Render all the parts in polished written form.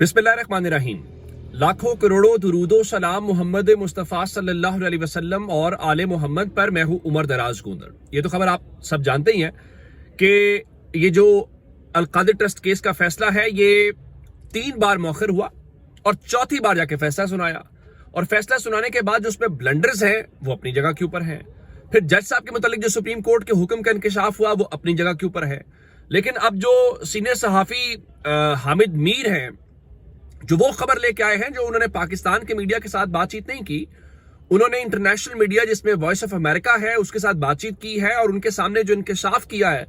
बिस्मिल्लाहिर्रहमानिर्रहीम। लाखों करोड़ों दुरूदो सलाम मोहम्मद मुस्तफ़ा सल्लल्लाहु अलैहि वसल्लम और आले मोहम्मद पर। मैं हूँ उमर दराज गोंदर। ये तो खबर आप सब जानते ही हैं कि ये जो अल-कादिर ट्रस्ट केस का फैसला है ये 3 बार मौखर हुआ और चौथी बार जाके फैसला सुनाया। और फैसला सुनाने के बाद जो उसमें ब्लंडर्स हैं वो अपनी जगह के ऊपर हैं। फिर जज साहब के मुतालिक जो सुप्रीम कोर्ट के हुक्म का इंकशाफ हुआ वो अपनी जगह के ऊपर है। लेकिन अब जो सीनियर सहाफ़ी हामिद मीर हैं, जो वो खबर लेके आए हैं, जो उन्होंने पाकिस्तान के मीडिया के साथ बातचीत नहीं की, उन्होंने इंटरनेशनल मीडिया जिसमें वॉइस ऑफ अमेरिका है उसके साथ बातचीत की है और उनके सामने जो इंकशाफ किया है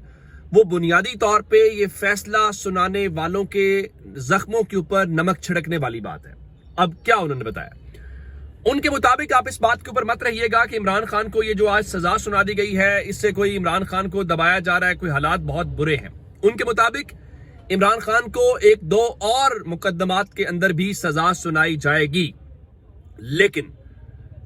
वो बुनियादी तौर पे ये फैसला सुनाने वालों के जख्मों के ऊपर नमक छिड़कने वाली बात है। अब क्या उन्होंने बताया, उनके मुताबिक आप इस बात के ऊपर मत रहिएगा कि इमरान खान को ये जो आज सजा सुना दी गई है इससे कोई इमरान खान को दबाया जा रहा है, कोई हालात बहुत बुरे हैं। उनके मुताबिक इमरान खान को 1-2 और मुकदमात के अंदर भी सजा सुनाई जाएगी। लेकिन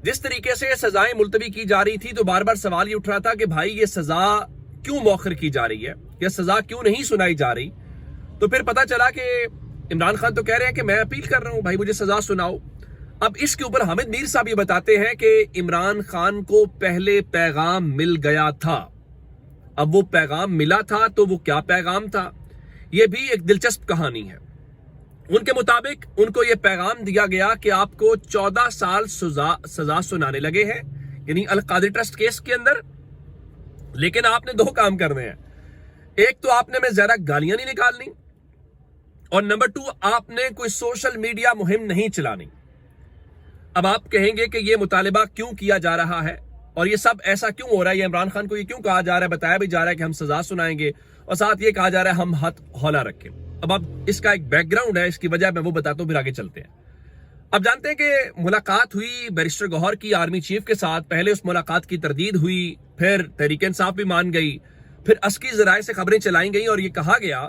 जिस तरीके से सजाएं मुलतवी की जा रही थी तो बार बार सवाल ये उठ रहा था कि भाई ये सजा क्यों मौखर की जा रही है, या सजा क्यों नहीं सुनाई जा रही। तो फिर पता चला कि इमरान खान तो कह रहे हैं कि मैं अपील कर रहा हूं, भाई मुझे सजा सुनाओ। अब इसके ऊपर हामिद मीर साहब ये बताते हैं कि इमरान खान को पहले पैगाम मिल गया था। अब वो पैगाम मिला था तो वो क्या पैगाम था, ये भी एक दिलचस्प कहानी है। उनके मुताबिक उनको ये पैगाम दिया गया कि आपको 14 साल सजा सुनाने लगे हैं, यानी अल-कादिर ट्रस्ट केस के अंदर। लेकिन आपने 2 काम करने हैं, एक तो आपने में ज्यादा गालियां नहीं निकालनी और नंबर 2 आपने कोई सोशल मीडिया मुहिम नहीं चलानी। अब आप कहेंगे कि ये मुतालिबा क्यों किया जा रहा है और ये सब ऐसा क्यों हो रहा है, ये इमरान खान को ये क्यों कहा जा रहा है, बताया भी जा रहा है कि हम सजा सुनाएंगे और साथ ये कहा जा रहा है हम हाथ हौला रखें। अब इसका एक बैकग्राउंड है, इसकी वजह मैं वो बताता हूं, फिर आगे चलते हैं। अब जानते हैं कि मुलाकात हुई बैरिस्टर गौहर की आर्मी चीफ के साथ। पहले उस मुलाकात की तरदीद हुई, फिर तहरीक इंसाफ भी मान गई, फिर अस्की ज़राए से खबरें चलाई गई और ये कहा गया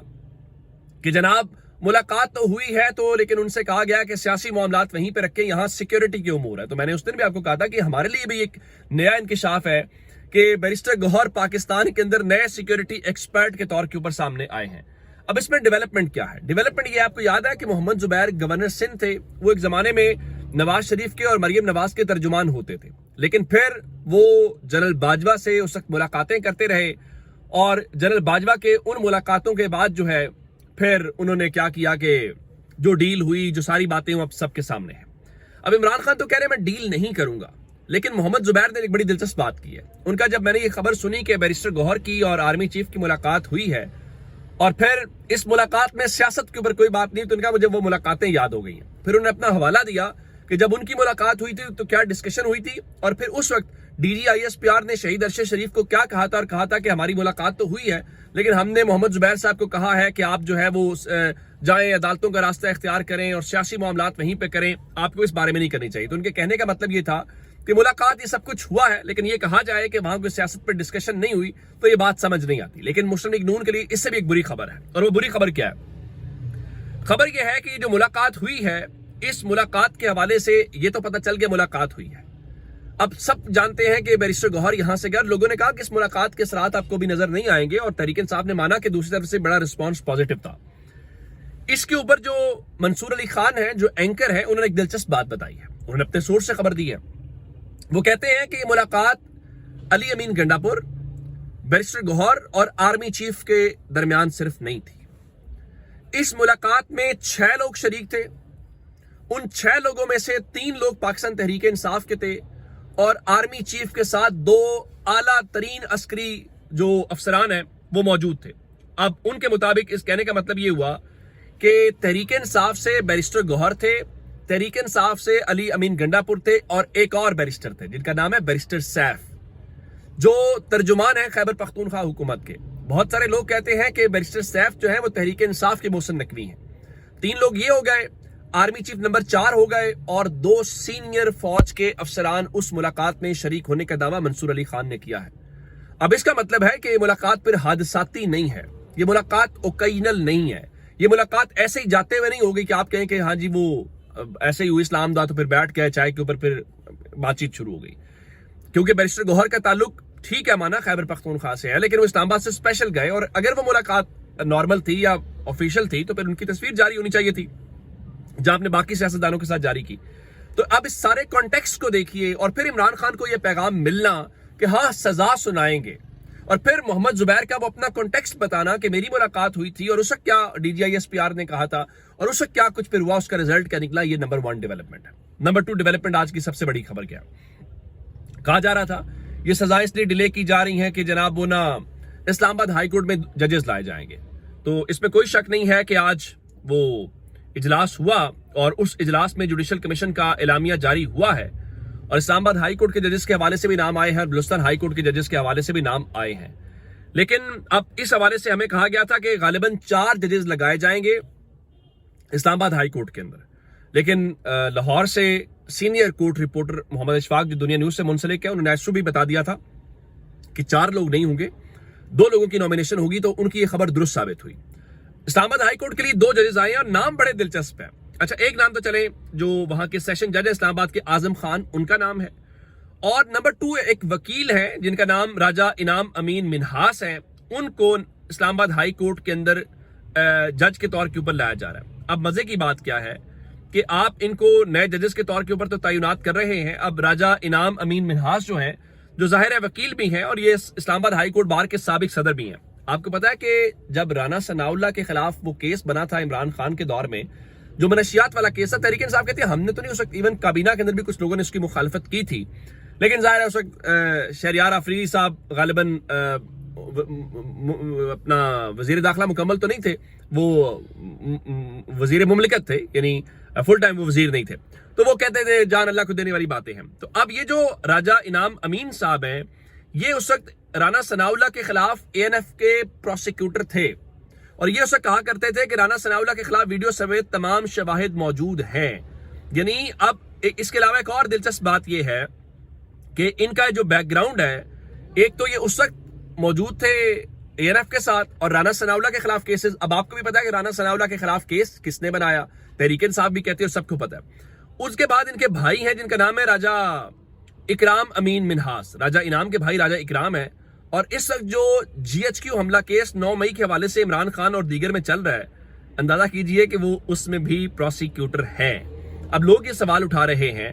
कि जनाब मुलाकात तो हुई है तो, लेकिन उनसे कहा गया कि सियासी मामलात वहीं पे रखें, यहां सिक्योरिटी की उमूर है। तो मैंने उस दिन भी आपको कहा था कि हमारे लिए भी एक नया इंकशाफ है कि बैरिस्टर गौहर पाकिस्तान के अंदर नए सिक्योरिटी एक्सपर्ट के तौर के ऊपर सामने आए हैं। अब इसमें डेवलपमेंट क्या है? डेवलपमेंट ये आपको याद है कि मोहम्मद जुबैर गवर्नर सिंध थे, वो एक जमाने में नवाज शरीफ के और मरियम नवाज के तर्जुमान होते थे। लेकिन फिर वो जनरल बाजवा से उस वक्त मुलाकातें करते रहे और जनरल बाजवा के उन मुलाकातों के बाद जो है फिर उन्होंने क्या किया कि जो डील हुई, जो सारी बातें अब सबके सामने है। अब इमरान खान तो कह रहे मैं डील नहीं करूंगा, लेकिन मोहम्मद जुबैर ने एक बड़ी दिलचस्प बात की है। उनका जब मैंने ये खबर सुनी कि बैरिस्टर गौहर की और आर्मी चीफ की मुलाकात हुई है और फिर इस मुलाकात में सियासत के ऊपर कोई बात नहीं, तो उनका मुझे वो मुलाकातें याद हो गई हैं। फिर उन्होंने अपना हवाला दिया कि जब उनकी मुलाकात हुई थी तो क्या डिस्कशन हुई थी और फिर उस वक्त DGISPR ने शहीद अरशद शरीफ को क्या कहा था और कहा था कि हमारी मुलाकात तो हुई है लेकिन हमने मोहम्मद जुबैर साहब को कहा है कि आप जो है वो जाएं, अदालतों का रास्ता इख्तियार करें और सियासी मामलात वहीं पे करें, आपको इस बारे में नहीं करनी चाहिए। तो उनके कहने का मतलब ये था कि मुलाकात ये सब कुछ हुआ है लेकिन ये कहा जाए कि वहां कोई सियासत पर डिस्कशन नहीं हुई तो ये बात समझ नहीं आती। लेकिन मुस्लिम लीग नून के लिए इससे भी एक बुरी खबर है, और वो बुरी खबर क्या है? खबर ये है कि जो मुलाकात हुई है, इस मुलाकात के हवाले से ये तो पता चल गया मुलाकात हुई है। अब सब जानते हैं कि बैरिस्टर गौहर यहां से गए, लोगों ने कहा कि इस मुलाकात के असरात आपको भी नजर नहीं आएंगे और तहरीक इंसाफ ने माना कि दूसरी तरफ से बड़ा रिस्पांस पॉजिटिव था। इसके ऊपर जो मंसूर अली खान है, जो एंकर है, उन्होंने एक दिलचस्प बात बताई है। उन्होंने अपने सोर्स से खबर दी है। वो कहते हैं कि ये मुलाकात अली अमीन गंडापुर, बैरिस्टर गौहर और आर्मी चीफ के दरमियान सिर्फ नहीं थी। इस मुलाकात में 6 लोग शरीक थे। उन 6 लोगों में से 3 लोग पाकिस्तान तहरीक इंसाफ के थे और आर्मी चीफ के साथ 2 आला तरीन अस्करी जो अफसरान हैं वो मौजूद थे। अब उनके मुताबिक इस कहने का मतलब ये हुआ कि तहरीक इंसाफ से बैरिस्टर गौहर थे, तहरीक इंसाफ से अली अमीन गंडापुर थे और एक और बैरिस्टर थे जिनका नाम है बैरिस्टर सैफ, जो तर्जुमान है खैबर पख्तूनख्वा हुकूमत के। बहुत सारे लोग कहते हैं कि बैरिस्टर सैफ जो है वो तहरीक इंसाफ के मोहसिन नकवी हैं। 3 लोग ये हो गए, आर्मी चीफ नंबर 4 हो गए और 2 सीनियर फौज के अफसरान उस मुलाकात में शरीक होने का दावा मंसूर अली खान ने किया है। अब इसका मतलब है कि ये मुलाकात फिर हादसाती नहीं है, ये मुलाकात ओकेजनल नहीं है, ये मुलाकात ऐसे ही जाते हुए नहीं होगी कि आप कहें कि हाँ जी वो ऐसे ही हुई इस्लामाबाद तो फिर बैठ गए चाय के ऊपर फिर बातचीत शुरू हो गई। क्योंकि बैरिस्टर गौहर का ताल्लुक ठीक है माना खैबर पख्तूनख्वा से है, लेकिन वो इस्लामाबाद से स्पेशल गए और अगर वो मुलाकात नॉर्मल थी या ऑफिशियल थी तो फिर उनकी तस्वीर जारी होनी चाहिए थी। जहां आपने बाकी सियासतदानों के साथ जारी की। तो अब इस सारे कॉन्टेक्स्ट को देखिए और फिर इमरान खान को यह पैगाम मिलना कि हाँ सजा सुनाएंगे, और फिर मोहम्मद जुबैर का वो अपना कॉन्टेक्स्ट बताना कि मेरी मुलाकात हुई थी और उस वक्त क्या DGISPR ने कहा था और उस वक्त क्या कुछ फिर हुआ, उसका रिजल्ट क्या निकला। ये नंबर 1 डेवलपमेंट है। नंबर 2 डेवलपमेंट आज की सबसे बड़ी खबर क्या कहा जा रहा था, ये सजा इसलिए डिले की जा रही है कि जनाब वो ना इस्लामाबाद हाई कोर्ट में जजेस लाए जाएंगे। तो इसमें कोई शक नहीं है कि आज वो इजलास हुआ और उस इजलास में जुडिशल कमीशन का एलामिया जारी हुआ है और इस्लामाबाद हाई कोर्ट के जजेस के हवाले से भी नाम आए हैं और बलूचिस्तान हाई कोर्ट के जजेस के हवाले से भी नाम आए हैं। लेकिन अब इस हवाले से हमें कहा गया था कि गालिबन 4 जजेस लगाए जाएंगे इस्लामाबाद हाई कोर्ट के अंदर। लेकिन लाहौर से senior court reporter Mohammad Ishfaq जो दुनिया न्यूज से मुंसलिक है, उन्होंने एस्ट्रो भी बता दिया था कि 4 लोग नहीं होंगे, 2 लोगों की नॉमिनेशन होगी। तो उनकी ये खबर दुरुस्त साबित हुई। इस्लामाबाद हाई कोर्ट के लिए 2 जजेस आए हैं और नाम बड़े दिलचस्प है। अच्छा, एक नाम तो चले जो वहां के सेशन जज है इस्लामाबाद के आजम खान, उनका नाम है। और नंबर 2 एक वकील है जिनका नाम राजा इनाम अमीन मिन्हास है, उनको इस्लामाबाद हाई कोर्ट के अंदर जज के तौर के ऊपर लाया जा रहा है। अब मजे की बात क्या है कि आप इनको नए जजेस के तौर के ऊपर तो तैनात कर रहे हैं। अब राजा इनाम अमीन मिन्हास जो है, जो जाहिर है वकील भी हैं और ये इस्लामाबाद हाई कोर्ट बार के साबिक सदर भी हैं। आपको पता है कि जब राना सनाउल्लाह के खिलाफ वो केस बना था इमरान खान के दौर में, जो मनशियात वाला केस था, तहरीक इंसाफ कहती है हमने तो नहीं, उस वक्त इवन काबीना के अंदर भी कुछ लोगों ने उसकी मुखालफत की थी। लेकिन जाहिर है उस वक्त शहरियार अफरीदी साहब गालिबन अपना वजीर दाखिला मुकम्मल तो नहीं थे, वो वजीर मुमलिकत थे, यानी फुल टाइम वो वजीर नहीं थे। तो वो कहते थे जान अल्लाह को देने वाली बातें हैं। तो अब ये जो राजा इनाम अमीन साहब हैं, ये उस वक्त राना सनाउल्लाह के खिलाफ ANF के प्रोसिक्यूटर थे और ये उस वक्त कहा करते थे कि राना सनाउल्लाह के खिलाफ वीडियो समेत तमाम शवाहिद मौजूद हैं। यानी अब इसके अलावा एक और दिलचस्प बात यह है कि इनका जो बैकग्राउंड है, एक तो ये उस वक्त मौजूद थे ANF के साथ और राना सनाउल्लाह के खिलाफ केसेस। अब आपको भी पता है कि राना सनाउल्लाह के खिलाफ केस किसने बनाया, तहरीक इंसाफ भी कहते हैं, सबको पता है। उसके बाद इनके भाई हैं जिनका नाम है राजा इकराम अमीन मिन्हास, राजा इनाम के भाई राजा इकराम है। और इस वक्त जो GHQ हमला केस 9 मई के हवाले से इमरान खान और दीगर में चल रहा है, अंदाजा कीजिए कि वो उसमें भी प्रोसिक्यूटर है। अब लोग ये सवाल उठा रहे हैं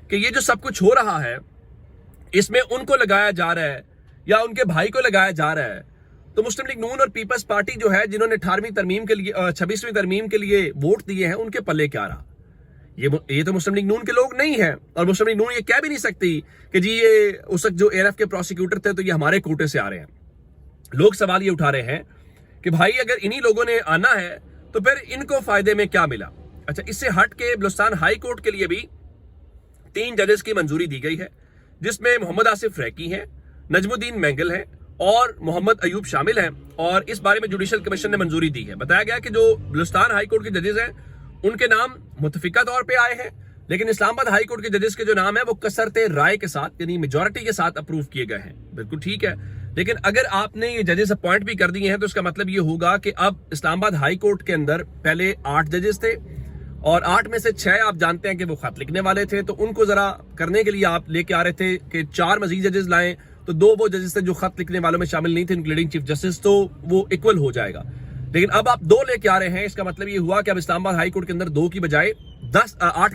कि ये जो सब कुछ हो रहा है इसमें उनको लगाया जा रहा है या उनके भाई को लगाया जा रहा है। तो मुस्लिम लीग नून और पीपल्स पार्टी जो है, जिन्होंने 18वीं तरमीम के लिए 26वीं तरमीम के लिए वोट दिए हैं, उनके पल्ले क्या रहा। ये तो मुस्लिम लीग नून के लोग नहीं हैं और मुस्लिम लीग नून ये कह भी नहीं सकती कि जी ये उस वक्त जो ANF के प्रोसिक्यूटर थे तो ये हमारे कोटे से आ रहे हैं। लोग सवाल ये उठा रहे हैं कि भाई अगर इन्हीं लोगों ने आना है तो फिर इनको फायदे में क्या मिला। अच्छा, इससे हट के बलूचिस्तान हाई कोर्ट के लिए भी 3 जजेस की मंजूरी दी गई है, जिसमें मोहम्मद आसिफ रैकी हैं, नजमुद्दीन मैंगल हैं और मोहम्मद अयूब शामिल हैं। और इस बारे में जुडिशल कमीशन ने मंजूरी दी है। बताया गया कि जो बलूचिस्तान हाई कोर्ट के जजेस हैं उनके नाम मुतफिका तौर पे आए हैं, लेकिन इस्लामाबाद हाई कोर्ट के जजेस के जो नाम है वो कसरते राय के साथ यानी मेजॉरिटी के साथ अप्रूव किए गए हैं। बिल्कुल ठीक है, लेकिन अगर आपने ये जजेस अपॉइंट भी कर दिए हैं तो इसका मतलब ये होगा कि अब इस्लामाबाद हाई कोर्ट के अंदर पहले 8 जजेस थे और 8 में से 6 आप जानते हैं कि वो खत लिखने वाले थे। तो उनको जरा करने के लिए आप लेके आ रहे थे कि 4 मजीद जजेस लाएं, तो 2 वो जजेस थे जो खत लिखने वालों में शामिल नहीं थे, इंक्लूडिंग चीफ जस्टिस, तो वो इक्वल हो जाएगा। लेकिन अब आप 2 लेके आ रहे हैं, इसका मतलब ये हुआ कि अब इस्लामाबाद हाई कोर्ट के अंदर 8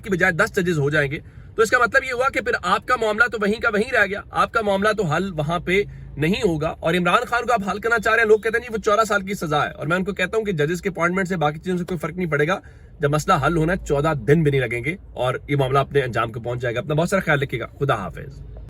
की बजाय 10 जजेस हो जाएंगे। तो इसका मतलब ये हुआ कि फिर आपका मामला तो वहीं का वहीं रह गया, आपका मामला तो हल वहां पे नहीं होगा। और इमरान खान को आप हल करना चाह रहे हैं, लोग कहते हैं जी वो 14 साल की सजा है, और मैं उनको कहता हूं कि जजेस के अपॉइंटमेंट से बाकी चीजों से कोई फर्क नहीं पड़ेगा। जब मसला हल होना है 14 दिन भी नहीं लगेंगे और ये मामला अपने अंजाम को पहुंच जाएगा। अपना बहुत सारा ख्याल रखिएगा। खुदा हाफिज।